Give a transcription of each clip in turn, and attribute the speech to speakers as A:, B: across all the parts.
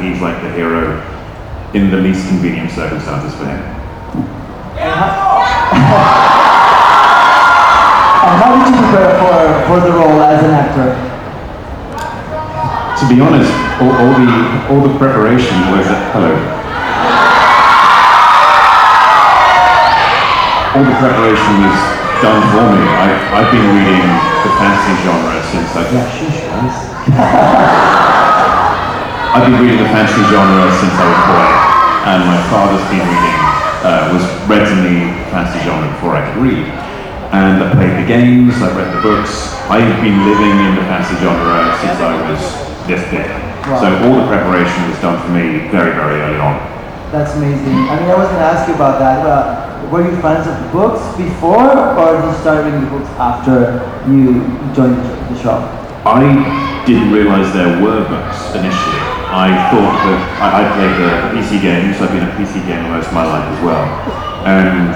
A: he's like the hero in the least convenient circumstances for him.
B: And how did you prepare for the role as an actor?
A: To be honest, all the preparation was all the preparation was done for me. I've been reading the fantasy genre since I've been reading the fantasy genre since I was a boy, and my father's been read to me fantasy genre before I could read. And I played the games, I read the books. I've been living in the fantasy genre since I was this big. Wow. So all the preparation was done for me very, very early on.
B: That's amazing. I mean, I was going to ask you about that, but were you fans of the books before, or did you start reading the books after you joined the show?
A: I didn't realize there were books initially. I thought that I played the PC games, I've been a PC gamer most of my life as well. And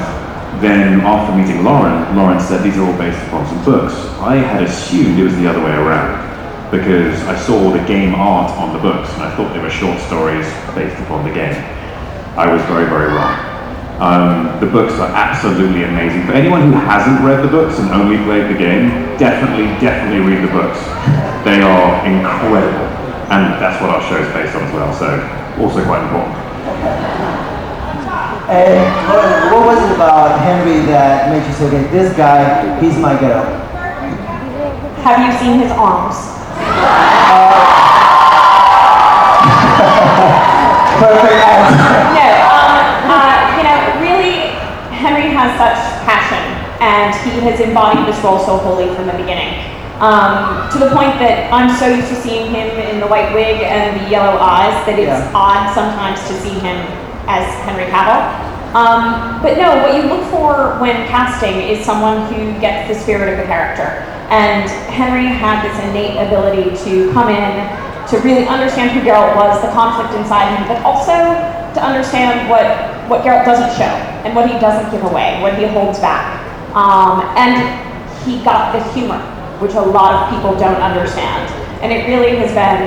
A: then after meeting Lauren said these are all based upon some books. I had assumed it was the other way around because I saw the game art on the books and I thought they were short stories based upon the game. I was very, very wrong. The books are absolutely amazing. For anyone who hasn't read the books and only played the game, definitely read the books. They are incredible. And that's what our show is based on as well, so also quite important.
B: And what was it about Henry that made you say, okay, this guy, he's my girl?
C: Have you seen his arms?
B: Perfect answer.
C: No, really, Henry has such passion, and he has embodied this role so wholly from the beginning. To the point that I'm so used to seeing him in the white wig and the yellow eyes that it's odd sometimes to see him as Henry Cavill. But no, what you look for when casting is someone who gets the spirit of the character. And Henry had this innate ability to come in, to really understand who Geralt was, the conflict inside him, but also to understand what Geralt doesn't show and what he doesn't give away, what he holds back. And he got this humor, which a lot of people don't understand. And it really has been,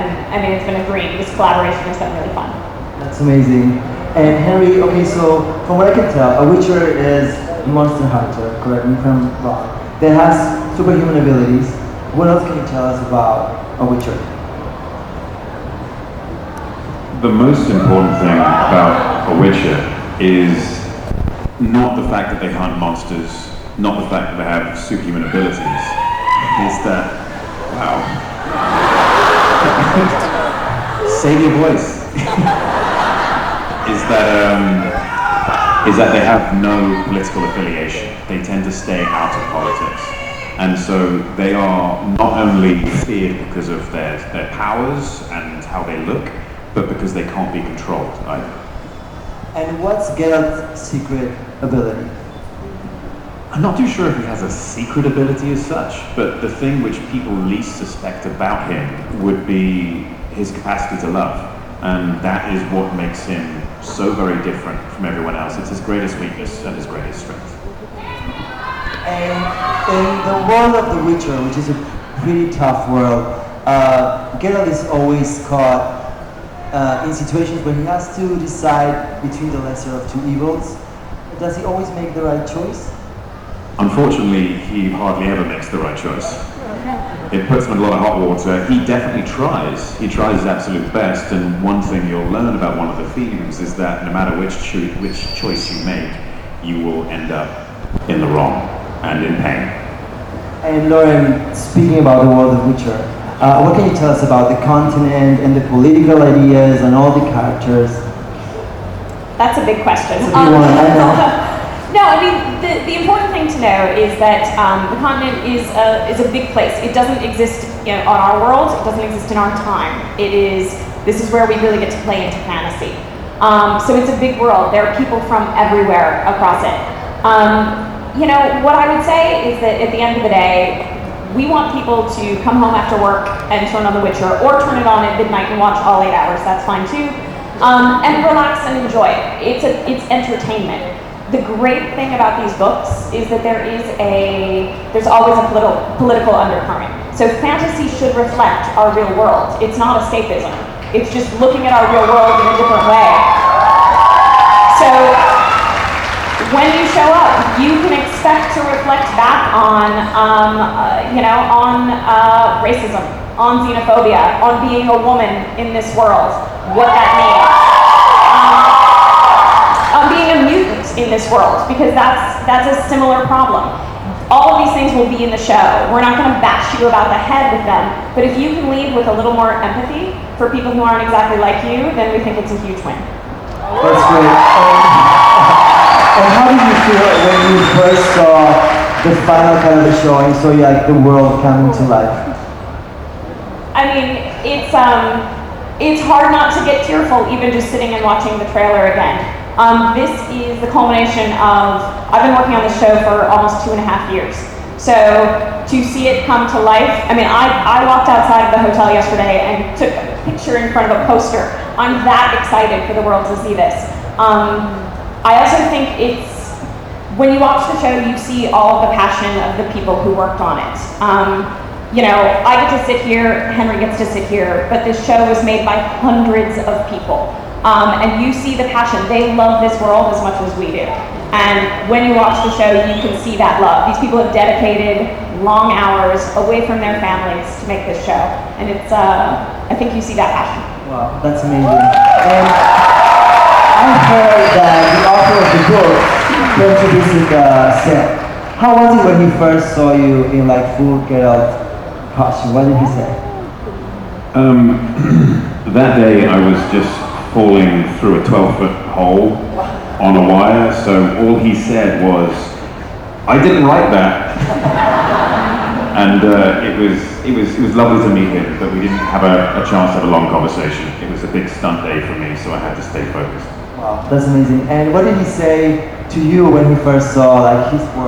C: it's been a dream. This collaboration has been really fun.
B: That's amazing. And Henry, okay, so from what I can tell, a Witcher is a monster hunter, correct me if I'm wrong, that has superhuman abilities. What else can you tell us about a Witcher?
A: The most important thing about a Witcher is not the fact that they hunt monsters, not the fact that they have superhuman abilities. Is that, wow. Save your voice. is that they have no political affiliation. They tend to stay out of politics. And so they are not only feared because of their powers and how they look, but because they can't be controlled either.
B: And what's Geralt's secret ability?
A: I'm not too sure if he has a secret ability as such, but the thing which people least suspect about him would be his capacity to love. And that is what makes him so very different from everyone else. It's his greatest weakness and his greatest strength.
B: And in the world of The Witcher, which is a pretty tough world, Geralt is always caught in situations where he has to decide between the lesser of two evils. Does he always make the right choice?
A: Unfortunately, he hardly ever makes the right choice. It puts him in a lot of hot water. He definitely tries. He tries his absolute best, and one thing you'll learn about one of the themes is that no matter which choice you make, you will end up in the wrong and in pain.
B: And Lauren, speaking about the world of Witcher, what can you tell us about the continent and the political ideas and all the characters?
C: That's a big question.
B: That's a big one, I know.
C: No, the important thing to know is that the continent is a big place. It doesn't exist on our world. It doesn't exist in our time. This is where we really get to play into fantasy. So it's a big world. There are people from everywhere across it. What I would say is that at the end of the day, we want people to come home after work and turn on The Witcher, or turn it on at midnight and watch all 8 hours. That's fine too. And relax and enjoy it. It's entertainment. The great thing about these books is that there's always a political undercurrent. So fantasy should reflect our real world. It's not escapism. It's just looking at our real world in a different way. So when you show up, you can expect to reflect back on, racism, on xenophobia, on being a woman in this world, what that means. On being a mutant in this world, because that's a similar problem. All of these things will be in the show. We're not going to bash you about the head with them, but if you can leave with a little more empathy for people who aren't exactly like you, then we think it's a huge win.
B: That's great. And how did you feel when you first saw the final kind of the show and saw like the world coming to life?
C: I mean, it's hard not to get tearful even just sitting and watching the trailer again. This is the culmination of, I've been working on this show for almost 2.5 years. So to see it come to life, I mean, I walked outside of the hotel yesterday and took a picture in front of a poster. I'm that excited for the world to see this. I also think when you watch the show, you see all of the passion of the people who worked on it. I get to sit here, Henry gets to sit here, but this show was made by hundreds of people. And you see the passion. They love this world as much as we do. And when you watch the show, you can see that love. These people have dedicated long hours away from their families to make this show. And it's, I think you see that passion.
B: Wow, that's amazing. And I heard that the author of the book came to visit the set. How was it when he first saw you in like full Geralt costume? What did he say?
A: That day I was just falling through a 12-foot hole on a wire, so all he said was, "I didn't write that." And it was lovely to meet him, but we didn't have a chance to have a long conversation. It was a big stunt day for me, so I had to stay focused.
B: Wow, that's amazing. And what did he say to you when he first saw like his work?